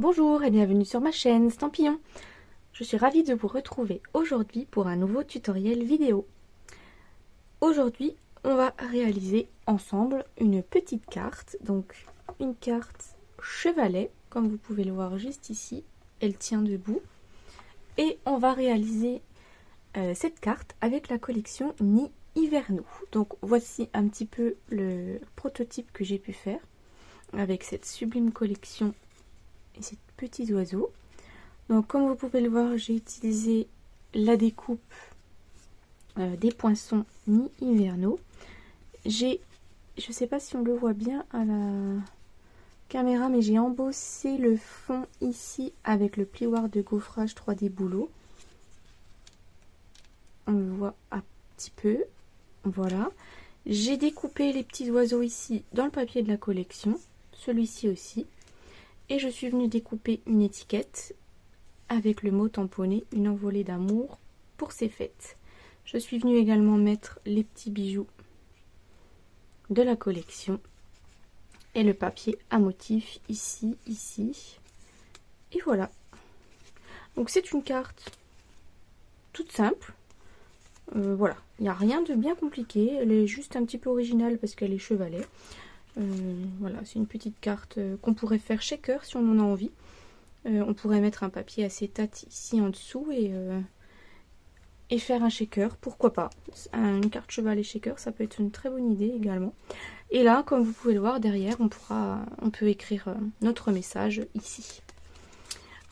Bonjour et bienvenue sur ma chaîne Stampillon. Je suis ravie de vous retrouver aujourd'hui pour un nouveau tutoriel vidéo. Aujourd'hui, on va réaliser ensemble une petite carte, donc une carte chevalet, comme vous pouvez le voir juste ici, elle tient debout. Et on va réaliser cette carte avec la collection Nid Hivernaux. Donc voici un petit peu le prototype que j'ai pu faire avec cette sublime collection et ces petits oiseaux. Donc comme vous pouvez le voir, j'ai utilisé la découpe des poinçons Nid Hivernaux. Je sais pas si on le voit bien à la caméra, mais j'ai embossé le fond ici avec le plioir de gaufrage 3D Boulot. On le voit un petit peu, voilà. J'ai découpé les petits oiseaux ici dans le papier de la collection, celui-ci aussi. Et je suis venue découper une étiquette avec le mot tamponné, une envolée d'amour pour ces fêtes. Je suis venue également mettre les petits bijoux de la collection et le papier à motif ici, ici. Et voilà. Donc c'est une carte toute simple. Voilà, il n'y a rien de bien compliqué. Elle est juste un petit peu originale parce qu'elle est chevalet. Voilà, c'est une petite carte qu'on pourrait faire shaker si on en a envie. On pourrait mettre un papier acétate ici en dessous et faire un shaker, pourquoi pas. Une carte chevalet shaker, ça peut être une très bonne idée également. Et là, comme vous pouvez le voir derrière, on peut écrire notre message ici.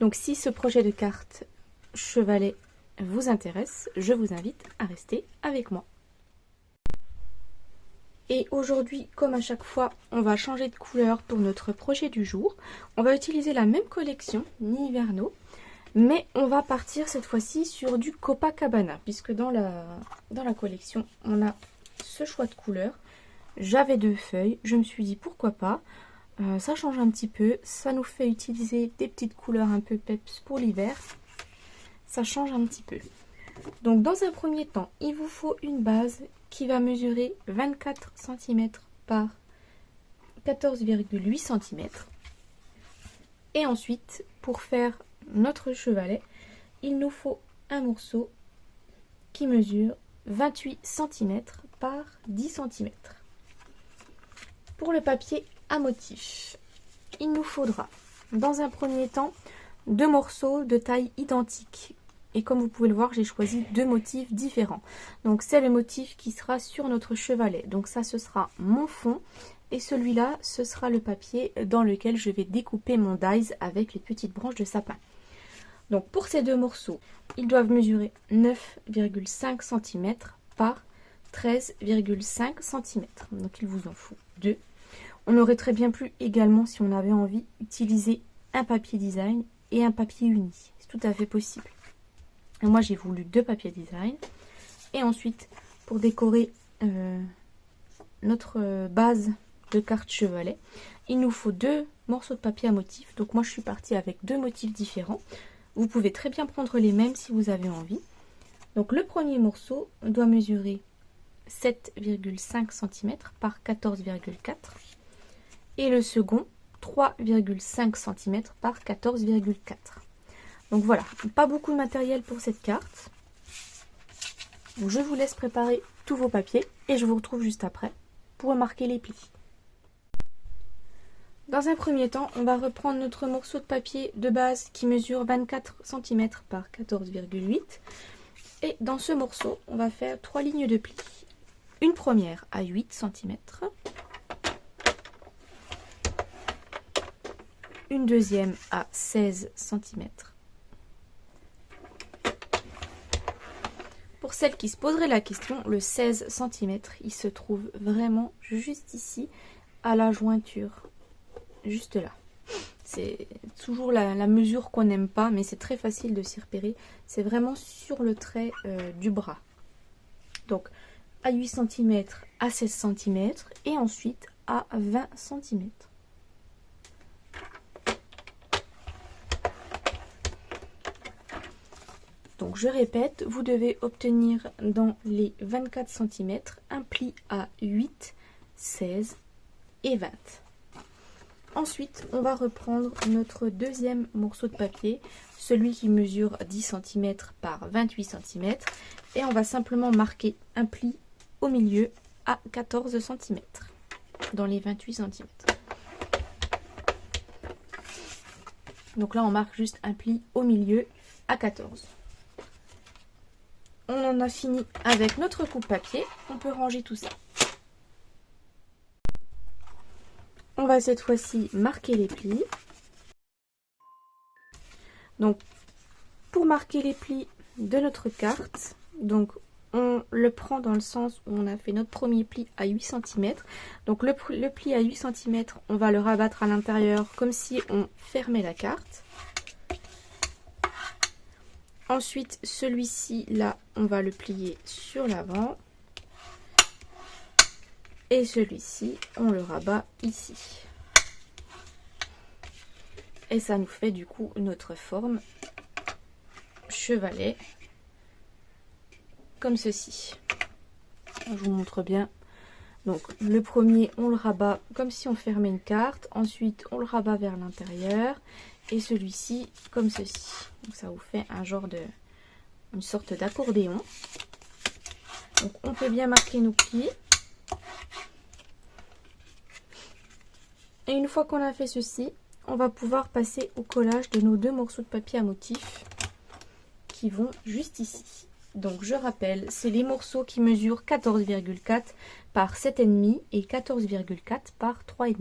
Donc si ce projet de carte chevalet vous intéresse, je vous invite à rester avec moi. Et aujourd'hui, comme à chaque fois, on va changer de couleur pour notre projet du jour. On va utiliser la même collection, Nid Hivernaux, mais on va partir cette fois-ci sur du Copacabana, puisque dans la collection, on a ce choix de couleur. J'avais 2 feuilles, je me suis dit pourquoi pas, ça change un petit peu, ça nous fait utiliser des petites couleurs un peu peps pour l'hiver, ça change un petit peu. Donc dans un premier temps, il vous faut une base qui va mesurer 24 cm par 14,8 cm. Et ensuite, pour faire notre chevalet, il nous faut un morceau qui mesure 28 cm par 10 cm. Pour le papier à motif, il nous faudra dans un premier temps 2 morceaux de taille identique. Et comme vous pouvez le voir, j'ai choisi 2 motifs différents. Donc c'est le motif qui sera sur notre chevalet. Donc ça, ce sera mon fond. Et celui-là, ce sera le papier dans lequel je vais découper mon dies avec les petites branches de sapin. Donc pour ces 2 morceaux, ils doivent mesurer 9,5 cm par 13,5 cm. Donc il vous en faut 2. On aurait très bien pu également, si on avait envie, utiliser un papier design et un papier uni. C'est tout à fait possible. Et moi j'ai voulu 2 papiers design. Et ensuite, pour décorer notre base de carte chevalet, il nous faut 2 morceaux de papier à motif. Donc moi je suis partie avec 2 motifs différents. Vous pouvez très bien prendre les mêmes si vous avez envie. Donc le premier morceau doit mesurer 7,5 cm par 14,4 et le second 3,5 cm par 14,4. Donc voilà, pas beaucoup de matériel pour cette carte. Donc je vous laisse préparer tous vos papiers et je vous retrouve juste après pour remarquer les plis. Dans un premier temps, on va reprendre notre morceau de papier de base qui mesure 24 cm par 14,8. Et dans ce morceau, on va faire 3 lignes de plis. Une première à 8 cm. Une deuxième à 16 cm. Pour celles qui se poseraient la question, le 16 cm, il se trouve vraiment juste ici, à la jointure. Juste là. C'est toujours la mesure qu'on n'aime pas, mais c'est très facile de s'y repérer. C'est vraiment sur le trait du bras. Donc, à 8 cm, à 16 cm, et ensuite à 20 cm. Donc je répète, vous devez obtenir dans les 24 cm un pli à 8, 16 et 20. Ensuite, on va reprendre notre deuxième morceau de papier, celui qui mesure 10 cm par 28 cm. Et on va simplement marquer un pli au milieu à 14 cm, dans les 28 cm. Donc là, on marque juste un pli au milieu à 14. On en a fini avec notre coupe-papier. On peut ranger tout ça. On va cette fois-ci marquer les plis. Donc, pour marquer les plis de notre carte, donc on le prend dans le sens où on a fait notre premier pli à 8 cm. Donc le pli à 8 cm, on va le rabattre à l'intérieur comme si on fermait la carte. Ensuite, celui-ci, là, on va le plier sur l'avant. Et celui-ci, on le rabat ici. Et ça nous fait du coup notre forme chevalet, comme ceci. Je vous montre bien. Donc le premier, on le rabat comme si on fermait une carte. Ensuite, on le rabat vers l'intérieur. Et celui-ci, comme ceci. Donc ça vous fait un genre de... une sorte d'accordéon. Donc on peut bien marquer nos plis. Et une fois qu'on a fait ceci, on va pouvoir passer au collage de nos deux morceaux de papier à motif qui vont juste ici. Donc je rappelle, c'est les morceaux qui mesurent 14,4 par 7,5 et 14,4 par 3,5.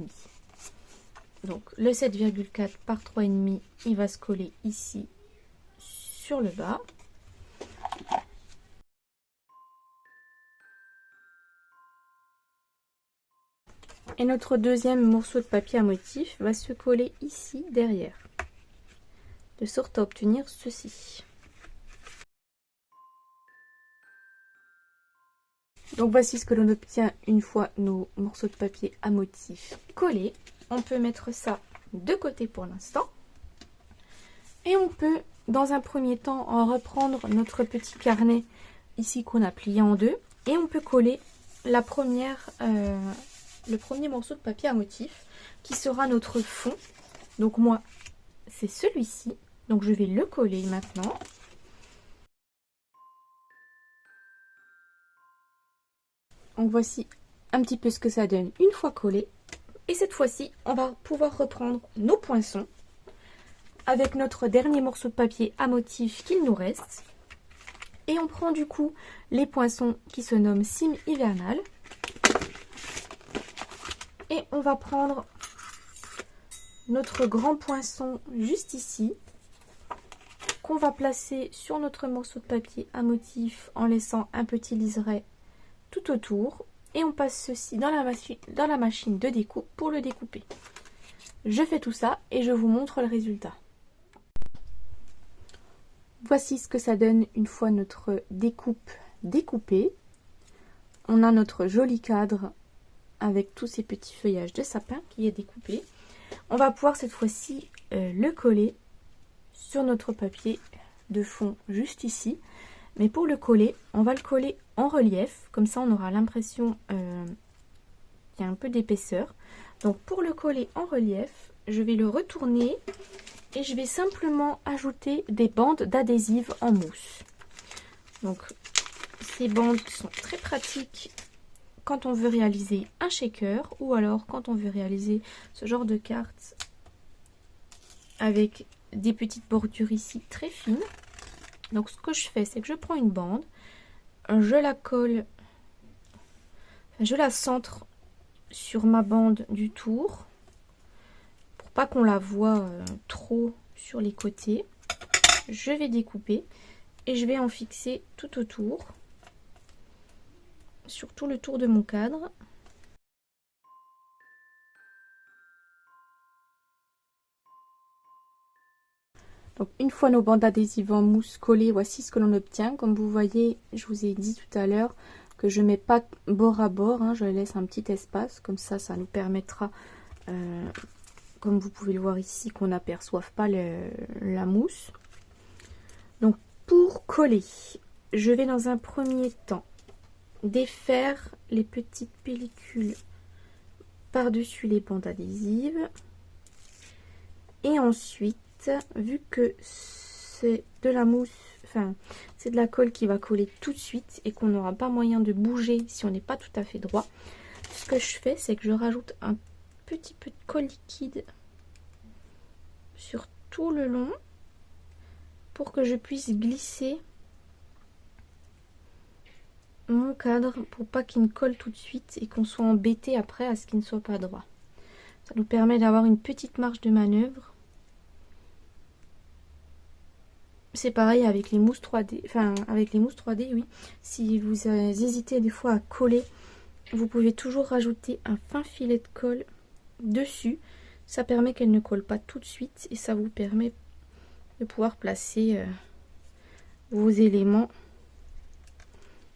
Donc le 7,4 par 3,5, il va se coller ici sur le bas. Et notre deuxième morceau de papier à motif va se coller ici derrière, de sorte à obtenir ceci. Donc voici ce que l'on obtient une fois nos morceaux de papier à motif collés. On peut mettre ça de côté pour l'instant. Et on peut, dans un premier temps, en reprendre notre petit carnet ici qu'on a plié en deux. Et on peut coller le premier morceau de papier à motif qui sera notre fond. Donc moi, c'est celui-ci. Donc je vais le coller maintenant. Donc voici un petit peu ce que ça donne une fois collé. Et cette fois-ci, on va pouvoir reprendre nos poinçons avec notre dernier morceau de papier à motif qu'il nous reste. Et on prend du coup les poinçons qui se nomment cime hivernale. Et on va prendre notre grand poinçon juste ici, qu'on va placer sur notre morceau de papier à motif en laissant un petit liseré tout autour. Et on passe ceci dans la machine de découpe pour le découper. Je fais tout ça et je vous montre le résultat. Voici ce que ça donne une fois notre découpe découpée. On a notre joli cadre avec tous ces petits feuillages de sapin qui est découpé. On va pouvoir cette fois-ci le coller sur notre papier de fond juste ici. Mais pour le coller, on va le coller en relief. Comme ça, on aura l'impression qu'il y a un peu d'épaisseur. Donc pour le coller en relief, je vais le retourner et je vais simplement ajouter des bandes d'adhésive en mousse. Donc ces bandes sont très pratiques quand on veut réaliser un shaker ou alors quand on veut réaliser ce genre de carte avec des petites bordures ici très fines. Donc ce que je fais, c'est que je prends une bande, je la colle, je la centre sur ma bande du tour pour pas qu'on la voie trop sur les côtés. Je vais découper et je vais en fixer tout autour, sur tout le tour de mon cadre. Donc une fois nos bandes adhésives en mousse collées, voici ce que l'on obtient. Comme vous voyez, je vous ai dit tout à l'heure que je ne mets pas bord à bord, hein, je laisse un petit espace, comme ça nous permettra, comme vous pouvez le voir ici, qu'on n'aperçoive pas la mousse. Donc pour coller, je vais dans un premier temps défaire les petites pellicules par-dessus les bandes adhésives. Et ensuite, vu que c'est de la mousse, enfin c'est de la colle qui va coller tout de suite et qu'on n'aura pas moyen de bouger si on n'est pas tout à fait droit, ce que je fais, c'est que je rajoute un petit peu de colle liquide sur tout le long pour que je puisse glisser mon cadre pour pas qu'il ne colle tout de suite et qu'on soit embêté après à ce qu'il ne soit pas droit. Ça nous permet d'avoir une petite marge de manœuvre. C'est pareil avec les mousses 3D, enfin avec les mousses 3D, oui. Si vous hésitez des fois à coller, vous pouvez toujours rajouter un fin filet de colle dessus. Ça permet qu'elle ne colle pas tout de suite et ça vous permet de pouvoir placer vos éléments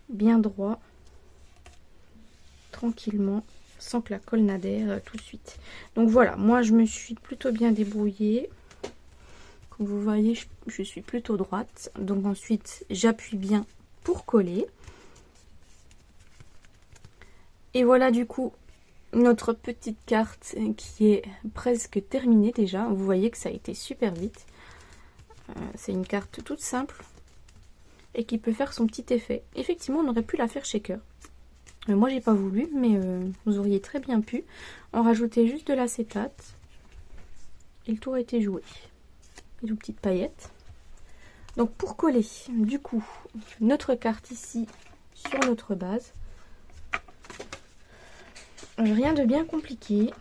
bien droit, tranquillement, sans que la colle n'adhère tout de suite. Donc voilà, moi je me suis plutôt bien débrouillée. Comme vous voyez, je suis plutôt droite. Donc ensuite, j'appuie bien pour coller. Et voilà du coup notre petite carte qui est presque terminée déjà. Vous voyez que ça a été super vite. C'est une carte toute simple et qui peut faire son petit effet. Effectivement, on aurait pu la faire shaker. Moi, j'ai pas voulu, mais vous auriez très bien pu. On rajoutait juste de l'acétate et le tour était joué. Et une petite paillette. Donc, pour coller, du coup, notre carte ici sur notre base. Rien de bien compliqué.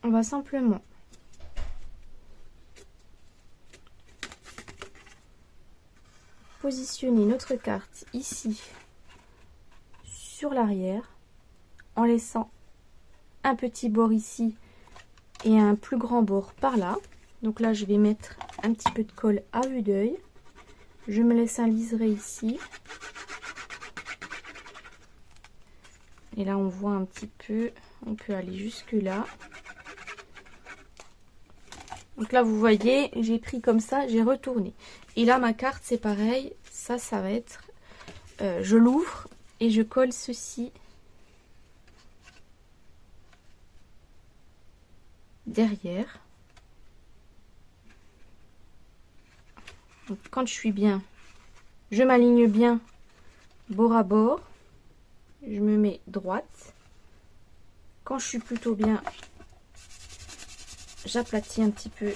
On va simplement positionner notre carte ici sur l'arrière en laissant un petit bord ici et un plus grand bord par là. Donc là je vais mettre un petit peu de colle à vue d'œil. Je me laisse un liseré ici. Et là on voit un petit peu, on peut aller jusque là. Donc là vous voyez, j'ai pris comme ça, j'ai retourné. Et là ma carte c'est pareil, ça va être, je l'ouvre et je colle ceci derrière. Donc quand je suis bien, je m'aligne bien bord à bord. Je me mets droite. Quand je suis plutôt bien, j'aplatis un petit peu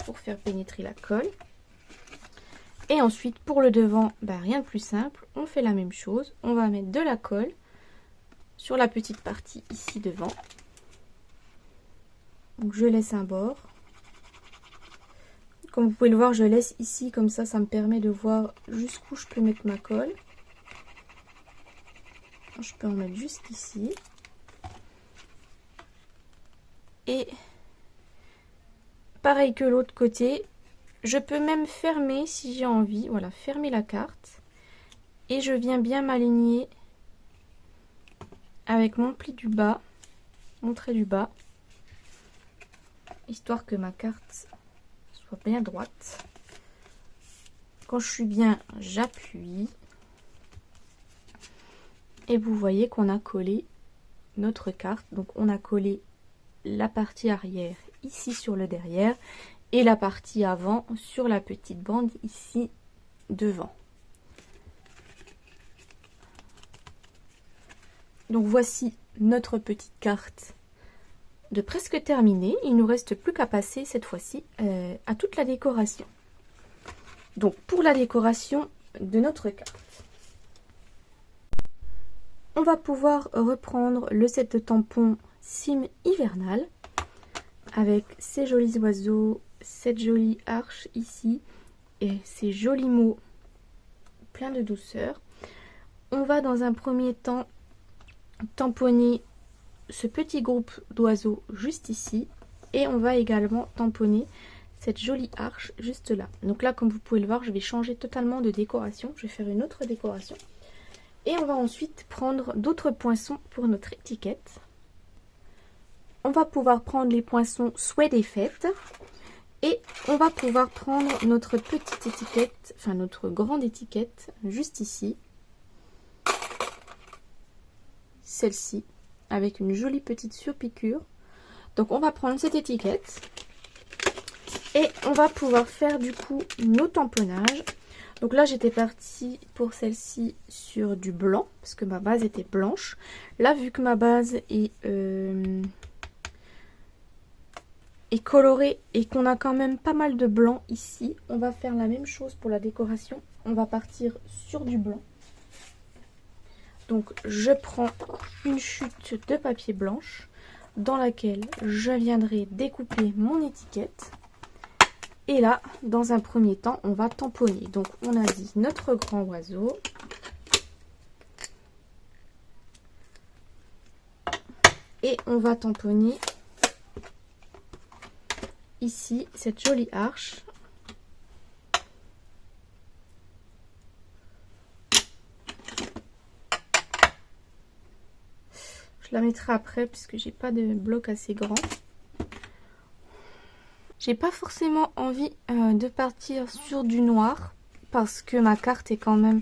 pour faire pénétrer la colle. Et ensuite pour le devant, rien de plus simple, on fait la même chose. On va mettre de la colle sur la petite partie ici devant. Donc je laisse un bord. Comme vous pouvez le voir, je laisse ici, comme ça me permet de voir jusqu'où je peux mettre ma colle. Je peux en mettre jusqu'ici. Et pareil que l'autre côté, je peux même fermer si j'ai envie. Voilà, fermer la carte. Et je viens bien m'aligner avec mon pli du bas, mon trait du bas, histoire que ma carte soit bien droite. Quand je suis bien, j'appuie. Et vous voyez qu'on a collé notre carte. Donc on a collé la partie arrière ici sur le derrière et la partie avant sur la petite bande ici devant. Donc voici notre petite carte de presque terminée. Il nous reste plus qu'à passer cette fois-ci à toute la décoration. Donc pour la décoration de notre carte, on va pouvoir reprendre le set de tampons Sim hivernal avec ces jolis oiseaux, cette jolie arche ici et ces jolis mots pleins de douceur. On va dans un premier temps tamponner ce petit groupe d'oiseaux juste ici et on va également tamponner cette jolie arche juste là. Donc là, comme vous pouvez le voir, je vais changer totalement de décoration. Je vais faire une autre décoration. Et on va ensuite prendre d'autres poinçons pour notre étiquette. On va pouvoir prendre les poinçons souhait des fêtes. Et on va pouvoir prendre notre petite étiquette, enfin notre grande étiquette, juste ici. Celle-ci, avec une jolie petite surpiqûre. Donc on va prendre cette étiquette et on va pouvoir faire du coup nos tamponnages. Donc là j'étais partie pour celle-ci sur du blanc parce que ma base était blanche. Là vu que ma base est colorée et qu'on a quand même pas mal de blanc ici, on va faire la même chose pour la décoration. On va partir sur du blanc. Donc je prends une chute de papier blanche dans laquelle je viendrai découper mon étiquette. Et là, dans un premier temps, on va tamponner. Donc on a dit notre grand oiseau. Et on va tamponner ici cette jolie arche. Je la mettrai après puisque j'ai pas de bloc assez grand. J'ai pas forcément envie de partir sur du noir parce que ma carte est quand même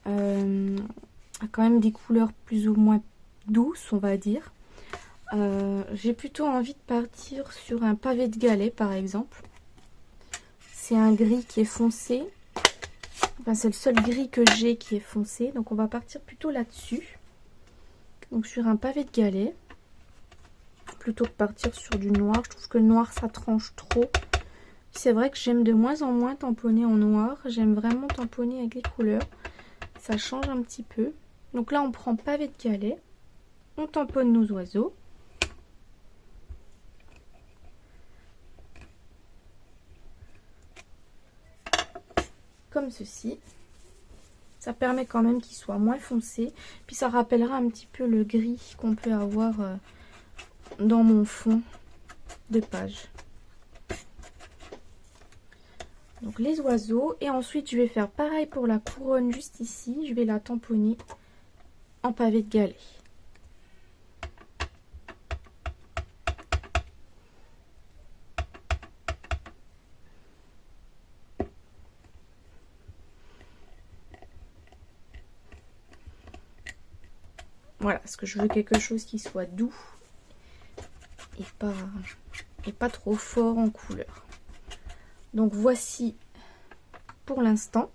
a quand même des couleurs plus ou moins douces, on va dire. J'ai plutôt envie de partir sur un pavé de galet par exemple. C'est un gris qui est foncé. Enfin, c'est le seul gris que j'ai qui est foncé. Donc on va partir plutôt là-dessus. Donc sur un pavé de galet. Plutôt que partir sur du noir. Je trouve que le noir ça tranche trop. C'est vrai que j'aime de moins en moins tamponner en noir. J'aime vraiment tamponner avec les couleurs. Ça change un petit peu. Donc là on prend pavé de galet. On tamponne nos oiseaux. Comme ceci. Ça permet quand même qu'il soit moins foncé. Puis ça rappellera un petit peu le gris qu'on peut avoir dans mon fond de page. Donc les oiseaux. Et ensuite je vais faire pareil pour la couronne juste ici. Je vais la tamponner en pavé de galet. Voilà, parce que je veux quelque chose qui soit doux et pas trop fort en couleur. Donc voici pour l'instant.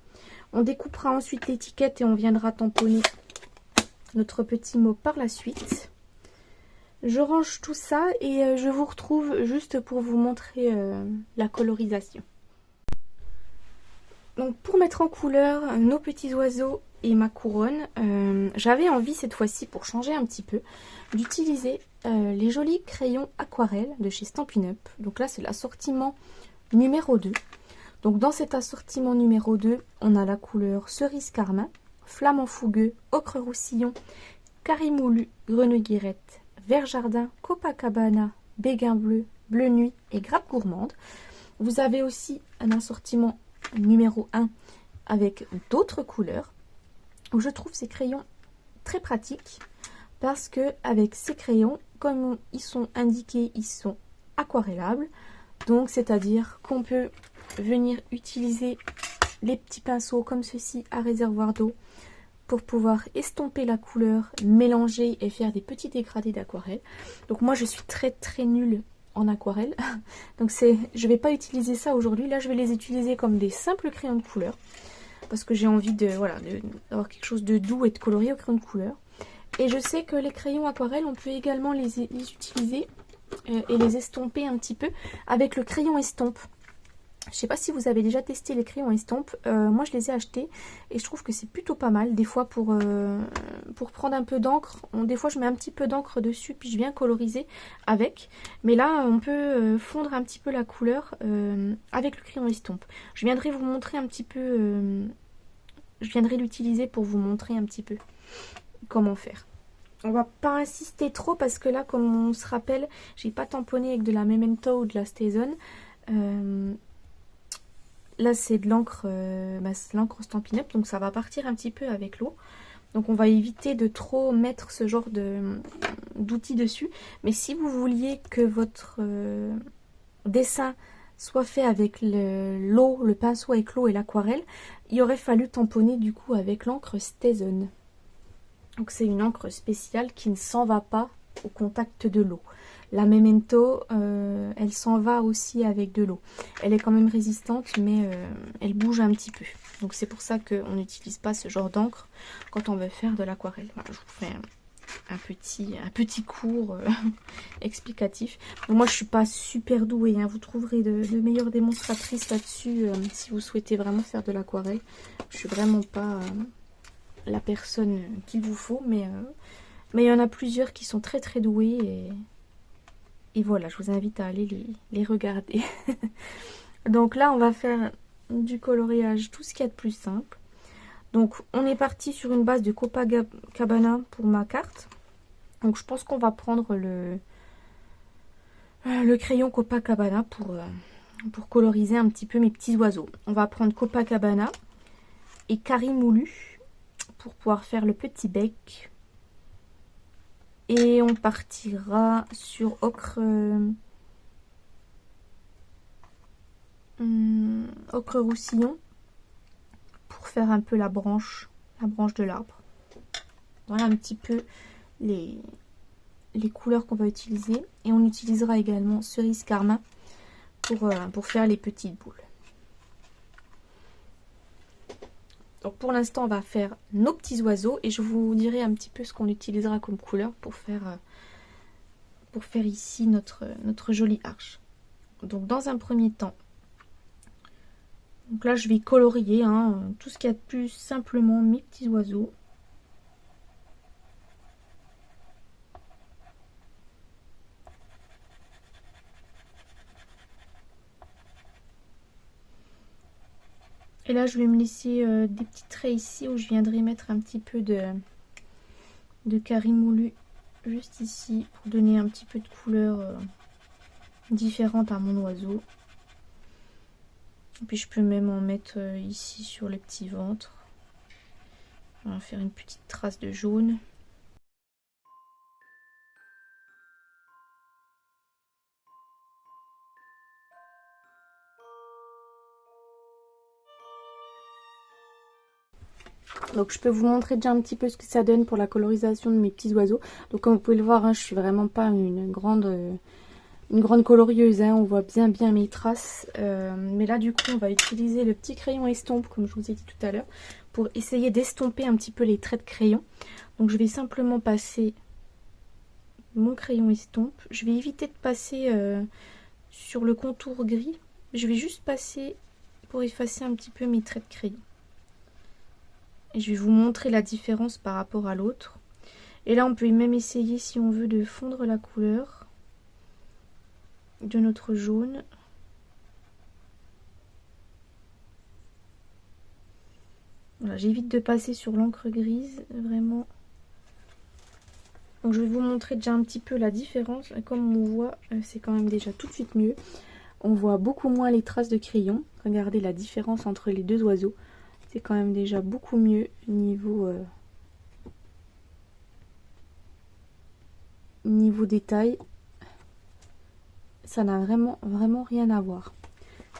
On découpera ensuite l'étiquette et on viendra tamponner notre petit mot par la suite. Je range tout ça et je vous retrouve juste pour vous montrer la colorisation. Donc pour mettre en couleur nos petits oiseaux et ma couronne, j'avais envie cette fois-ci, pour changer un petit peu, d'utiliser les jolis crayons aquarelles de chez Stampin' Up. Donc là c'est l'assortiment numéro 2. Donc dans cet assortiment numéro 2, on a la couleur cerise carmin, flamant fougueux, ocre roussillon, carimoulu, grenouille guirette, vert jardin, Copacabana, béguin bleu, bleu nuit et grappe gourmande. Vous avez aussi un assortiment numéro 1 avec d'autres couleurs. Je trouve ces crayons très pratiques parce que avec ces crayons, comme ils sont indiqués, ils sont aquarellables. Donc c'est à dire qu'on peut venir utiliser les petits pinceaux comme ceci à réservoir d'eau pour pouvoir estomper la couleur, mélanger et faire des petits dégradés d'aquarelle. Donc moi je suis très nulle en aquarelle. Donc je vais pas utiliser ça aujourd'hui. Là je vais les utiliser comme des simples crayons de couleur. Parce que j'ai envie d'avoir quelque chose de doux et de coloré au crayon de couleur. Et je sais que les crayons aquarelles, on peut également les utiliser et les estomper un petit peu avec le crayon estompe. Je sais pas si vous avez déjà testé les crayons estompe. Moi je les ai achetés et je trouve que c'est plutôt pas mal. Des fois pour prendre un peu d'encre, des fois je mets un petit peu d'encre dessus puis je viens coloriser avec. Mais là on peut fondre un petit peu la couleur avec le crayon estompe. Je viendrai vous montrer un petit peu, je viendrai l'utiliser pour vous montrer un petit peu comment faire. On va pas insister trop parce que là comme on se rappelle, j'ai pas tamponné avec de la Memento ou de la StazOn. Là c'est de l'encre Stampin' Up, donc ça va partir un petit peu avec l'eau. Donc on va éviter de trop mettre ce genre d'outils dessus. Mais si vous vouliez que votre dessin soit fait avec l'eau, le pinceau avec l'eau et l'aquarelle, il aurait fallu tamponner du coup avec l'encre StazOn. Donc c'est une encre spéciale qui ne s'en va pas au contact de l'eau. La Memento, elle s'en va aussi avec de l'eau. Elle est quand même résistante, mais elle bouge un petit peu. Donc c'est pour ça qu'on n'utilise pas ce genre d'encre quand on veut faire de l'aquarelle. Voilà, je vous fais un petit cours explicatif. Donc moi je suis pas super douée, hein. Vous trouverez de meilleures démonstratrices là-dessus si vous souhaitez vraiment faire de l'aquarelle. Je suis vraiment pas la personne qu'il vous faut, mais il y en a plusieurs qui sont très très douées et voilà, je vous invite à aller les regarder. Donc là on va faire du coloriage, tout ce qu'il y a de plus simple. Donc on est parti sur une base de Copacabana pour ma carte. Donc je pense qu'on va prendre le crayon Copacabana pour coloriser un petit peu mes petits oiseaux. On va prendre Copacabana et Carimoulu pour pouvoir faire le petit bec. Et on partira sur ocre roussillon pour faire un peu la branche de l'arbre. Voilà un petit peu les couleurs qu'on va utiliser. Et on utilisera également cerise carmin pour faire les petites boules. Donc pour l'instant on va faire nos petits oiseaux et je vous dirai un petit peu ce qu'on utilisera comme couleur pour faire ici notre jolie arche. Donc dans un premier temps, donc là je vais colorier tout ce qu'il y a de plus simplement mes petits oiseaux. Et là, je vais me laisser des petits traits ici où je viendrai mettre un petit peu de carimoulu juste ici pour donner un petit peu de couleur différente à mon oiseau. Et puis je peux même en mettre ici sur le petit ventre. On va faire une petite trace de jaune. Donc je peux vous montrer déjà un petit peu ce que ça donne pour la colorisation de mes petits oiseaux. Donc comme vous pouvez le voir, hein, je suis vraiment pas une grande colorieuse, hein. On voit bien mes traces. Mais là du coup on va utiliser le petit crayon estompe comme je vous ai dit tout à l'heure pour essayer d'estomper un petit peu les traits de crayon. Donc je vais simplement passer mon crayon estompe. Je vais éviter de passer sur le contour gris. Je vais juste passer pour effacer un petit peu mes traits de crayon. Et je vais vous montrer la différence par rapport à l'autre. Et là on peut même essayer si on veut de fondre la couleur de notre jaune. Voilà, j'évite de passer sur l'encre grise, vraiment. Donc je vais vous montrer déjà un petit peu la différence. Comme on voit, c'est quand même déjà tout de suite mieux. On voit beaucoup moins les traces de crayon. Regardez la différence entre les deux oiseaux. C'est quand même déjà beaucoup mieux niveau détail. Ça n'a vraiment rien à voir.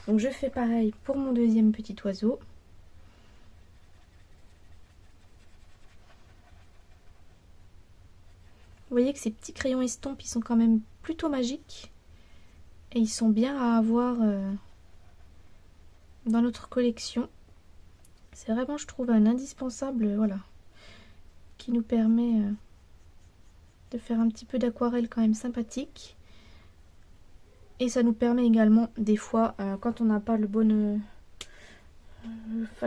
Donc je fais pareil pour mon deuxième petit oiseau. Vous voyez que ces petits crayons estampes, ils sont quand même plutôt magiques. Et ils sont bien à avoir dans notre collection. C'est vraiment, je trouve, un indispensable, voilà, qui nous permet de faire un petit peu d'aquarelle quand même sympathique. Et ça nous permet également, des fois, quand on n'a pas le bon...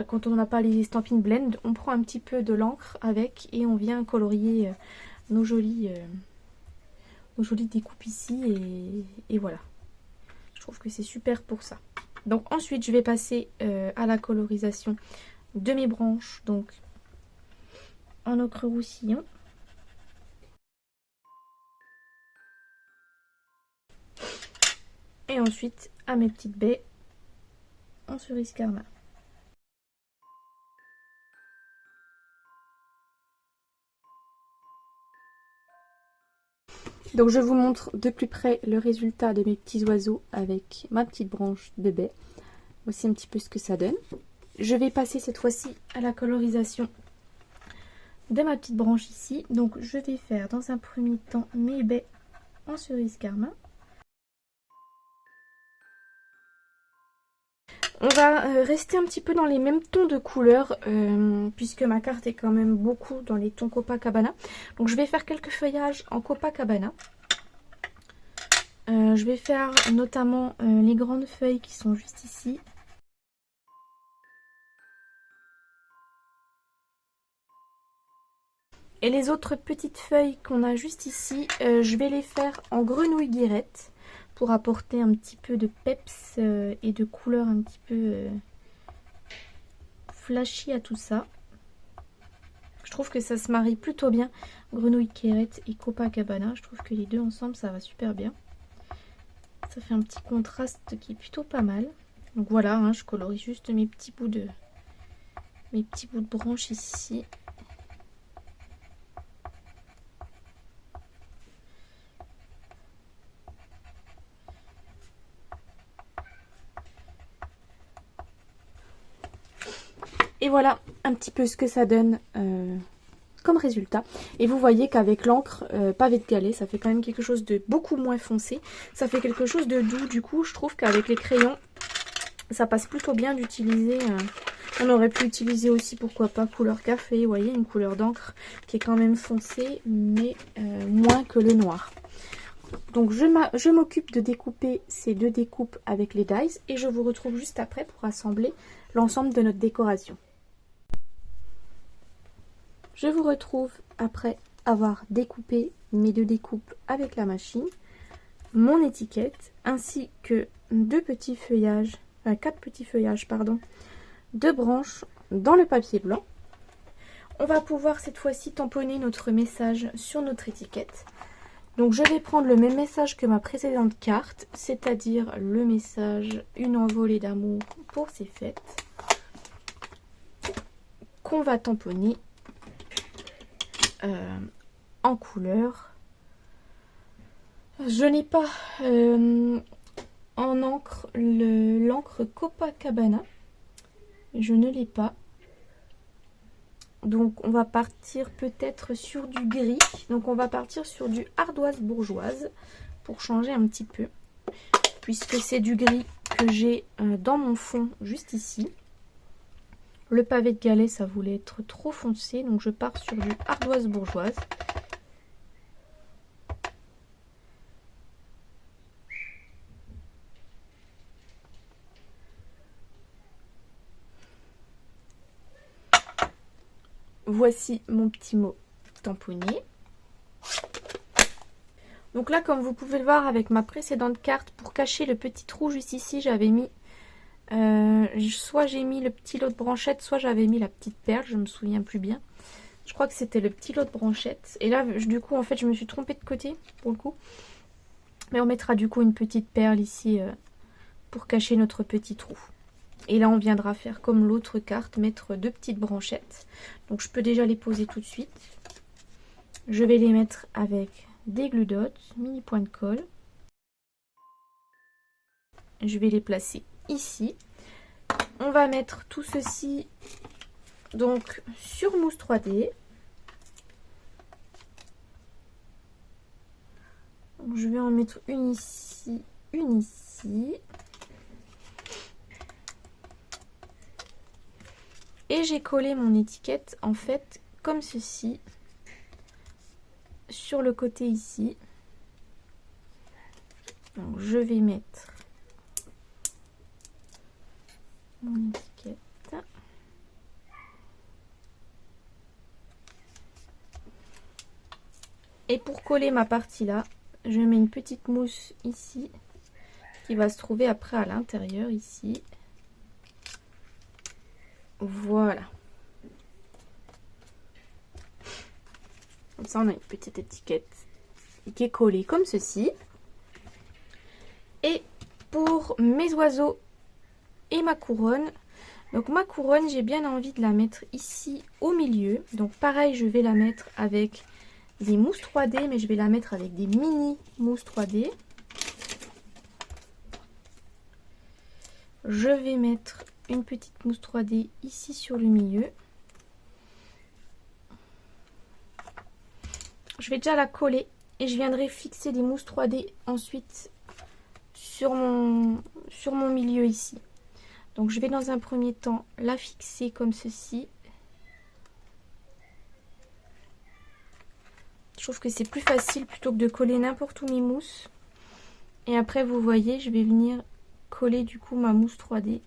quand on n'a pas les estampines blend, on prend un petit peu de l'encre avec et on vient colorier nos jolies découpes ici. Et voilà. Je trouve que c'est super pour ça. Donc ensuite, je vais passer à la colorisation de mes branches, donc en ocre roussillon. Et ensuite à mes petites baies en cerise carmin. Donc je vous montre de plus près le résultat de mes petits oiseaux avec ma petite branche de baie. Voici un petit peu ce que ça donne. Je vais passer cette fois-ci à la colorisation de ma petite branche ici. Donc je vais faire dans un premier temps mes baies en cerise carmin. On va rester un petit peu dans les mêmes tons de couleurs puisque ma carte est quand même beaucoup dans les tons Copacabana. Donc je vais faire quelques feuillages en Copacabana. Je vais faire notamment les grandes feuilles qui sont juste ici. Et les autres petites feuilles qu'on a juste ici, je vais les faire en grenouille guirette pour apporter un petit peu de peps et de couleur un petit peu flashy à tout ça. Je trouve que ça se marie plutôt bien, grenouille guirette et Copacabana. Je trouve que les deux ensemble, ça va super bien. Ça fait un petit contraste qui est plutôt pas mal. Donc voilà, hein, je colorie juste mes petits bouts de branches ici. Et voilà un petit peu ce que ça donne comme résultat. Et vous voyez qu'avec l'encre pavé de Calais, ça fait quand même quelque chose de beaucoup moins foncé. Ça fait quelque chose de doux. Du coup, je trouve qu'avec les crayons, ça passe plutôt bien d'utiliser. On aurait pu utiliser aussi, pourquoi pas, couleur café. Vous voyez, une couleur d'encre qui est quand même foncée, mais moins que le noir. Donc je m'occupe de découper ces deux découpes avec les dies. Et je vous retrouve juste après pour assembler l'ensemble de notre décoration. Je vous retrouve après avoir découpé mes deux découpes avec la machine, mon étiquette, ainsi que quatre petits feuillages, pardon, de branches dans le papier blanc. On va pouvoir cette fois-ci tamponner notre message sur notre étiquette. Donc je vais prendre le même message que ma précédente carte, c'est-à-dire le message « Une envolée d'amour pour ces fêtes » qu'on va tamponner en couleur. Je n'ai pas en encre l'encre Copacabana. Je ne l'ai pas. Donc on va partir peut-être sur du gris. Donc on va partir sur du ardoise bourgeoise pour changer un petit peu. Puisque c'est du gris que j'ai dans mon fond juste ici. Le pavé de Calais, ça voulait être trop foncé. Donc je pars sur du ardoise bourgeoise. Voici mon petit mot tamponné. Donc là, comme vous pouvez le voir avec ma précédente carte, pour cacher le petit trou juste ici, j'avais mis soit j'ai mis le petit lot de branchettes, soit j'avais mis la petite perle, je me souviens plus bien. Je crois que c'était le petit lot de branchettes. Et là, du coup, en fait, je me suis trompée de côté, pour le coup. Mais on mettra du coup une petite perle ici pour cacher notre petit trou. Et là, on viendra faire comme l'autre carte, mettre deux petites branchettes. Donc, je peux déjà les poser tout de suite. Je vais les mettre avec des glue dots, mini point de colle. Je vais les placer ici. On va mettre tout ceci donc sur mousse 3D. Donc, je vais en mettre une ici, une ici. Et j'ai collé mon étiquette en fait comme ceci sur le côté ici. Donc je vais mettre mon étiquette. Et pour coller ma partie là, je mets une petite mousse ici qui va se trouver après à l'intérieur ici. Voilà. Comme ça, on a une petite étiquette qui est collée comme ceci. Et pour mes oiseaux et ma couronne, donc ma couronne, j'ai bien envie de la mettre ici au milieu. Donc pareil, je vais la mettre avec des mousses 3D, mais je vais la mettre avec des mini mousses 3D. Je vais mettre une petite mousse 3D ici sur le milieu. Je vais déjà la coller Et je viendrai fixer des mousses 3D ensuite sur mon milieu ici. Donc je vais dans un premier temps la fixer comme ceci. Je trouve que c'est plus facile plutôt que de coller n'importe où mes mousses. Et après vous voyez, je vais venir coller du coup ma mousse 3D.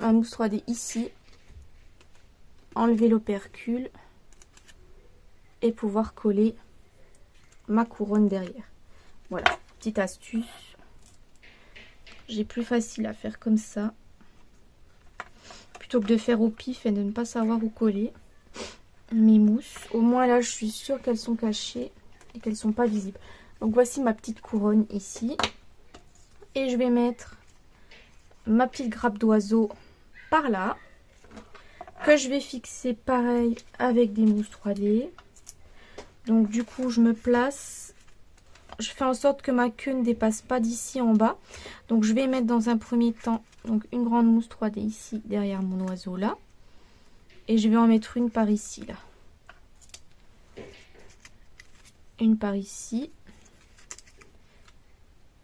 Ma mousse 3D ici. Enlever l'opercule. Et pouvoir coller ma couronne derrière. Voilà, petite astuce. J'ai plus facile à faire comme ça. Plutôt que de faire au pif et de ne pas savoir où coller mes mousses. Au moins là je suis sûre qu'elles sont cachées et qu'elles sont pas visibles. Donc voici ma petite couronne ici. Et je vais mettre ma petite grappe d'oiseau par là. Que je vais fixer pareil avec des mousses 3D. Donc du coup je me place. Je fais en sorte que ma queue ne dépasse pas d'ici en bas. Donc je vais mettre dans un premier temps donc une grande mousse 3D ici derrière mon oiseau là. Et je vais en mettre une par ici là. Une par ici.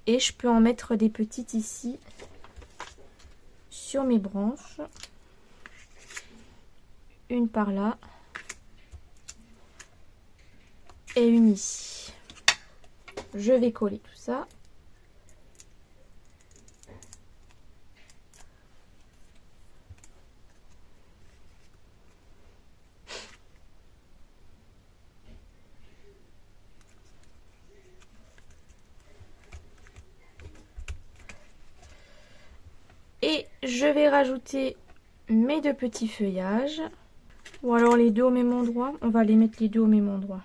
Et je peux en mettre des petites ici sur mes branches. Une par là. Et une ici. Je vais coller tout ça. Et je vais rajouter mes deux petits feuillages. Ou alors les deux au même endroit. On va les mettre les deux au même endroit.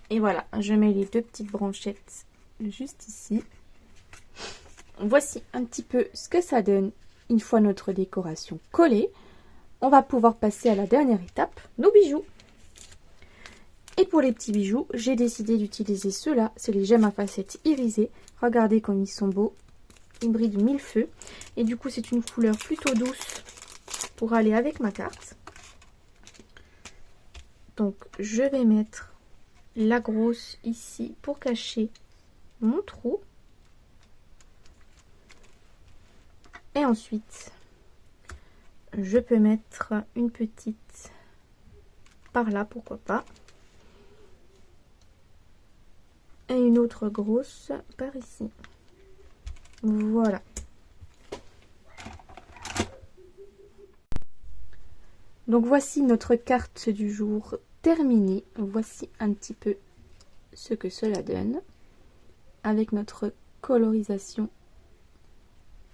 Et voilà, je mets les deux petites branchettes juste ici. Voici un petit peu ce que ça donne une fois notre décoration collée. On va pouvoir passer à la dernière étape, nos bijoux. Et pour les petits bijoux, j'ai décidé d'utiliser ceux-là. C'est les gemmes à facettes irisées. Regardez comme ils sont beaux. Ils brillent de mille feux. Et du coup, c'est une couleur plutôt douce pour aller avec ma carte. Donc, je vais mettre la grosse ici pour cacher mon trou. Et ensuite, je peux mettre une petite par là, pourquoi pas. Et une autre grosse par ici. Voilà. Donc voici notre carte du jour terminée. Voici un petit peu ce que cela donne. Avec notre colorisation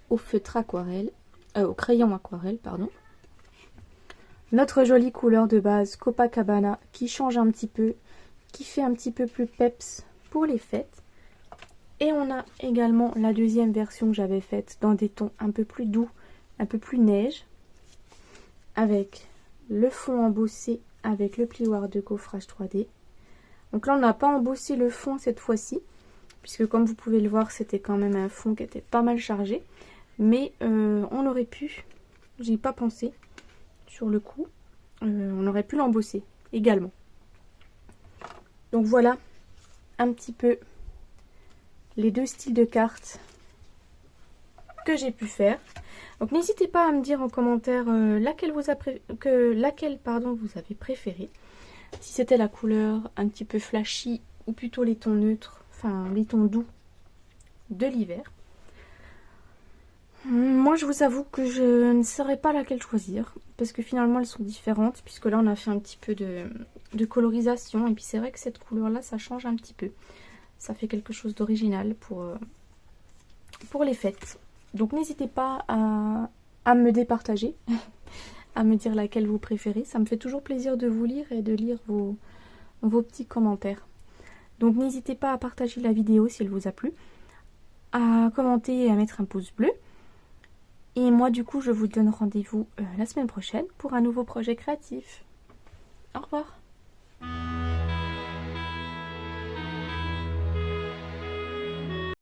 au feutre aquarelle. Au crayon aquarelle, pardon. Notre jolie couleur de base Copacabana qui change un petit peu. Qui fait un petit peu plus peps pour les fêtes. Et on a également la deuxième version que j'avais faite dans des tons un peu plus doux, un peu plus neige. Avec le fond embossé avec le plioir de coffrage 3D. Donc là on n'a pas embossé le fond cette fois-ci. Puisque comme vous pouvez le voir c'était quand même un fond qui était pas mal chargé. Mais on aurait pu, j'y ai pas pensé sur le coup, on aurait pu l'embosser également. Donc voilà un petit peu les deux styles de cartes que j'ai pu faire. Donc n'hésitez pas à me dire en commentaire laquelle vous avez préféré. Si c'était la couleur un petit peu flashy ou plutôt les tons neutres, enfin les tons doux de l'hiver. Moi je vous avoue que je ne saurais pas laquelle choisir parce que finalement elles sont différentes puisque là on a fait un petit peu de colorisation et puis c'est vrai que cette couleur là ça change un petit peu. Ça fait quelque chose d'original pour les fêtes. Donc n'hésitez pas à me départager, à me dire laquelle vous préférez. Ça me fait toujours plaisir de vous lire et de lire vos petits commentaires. Donc n'hésitez pas à partager la vidéo si elle vous a plu, à commenter et à mettre un pouce bleu. Et moi du coup je vous donne rendez-vous la semaine prochaine pour un nouveau projet créatif. Au revoir.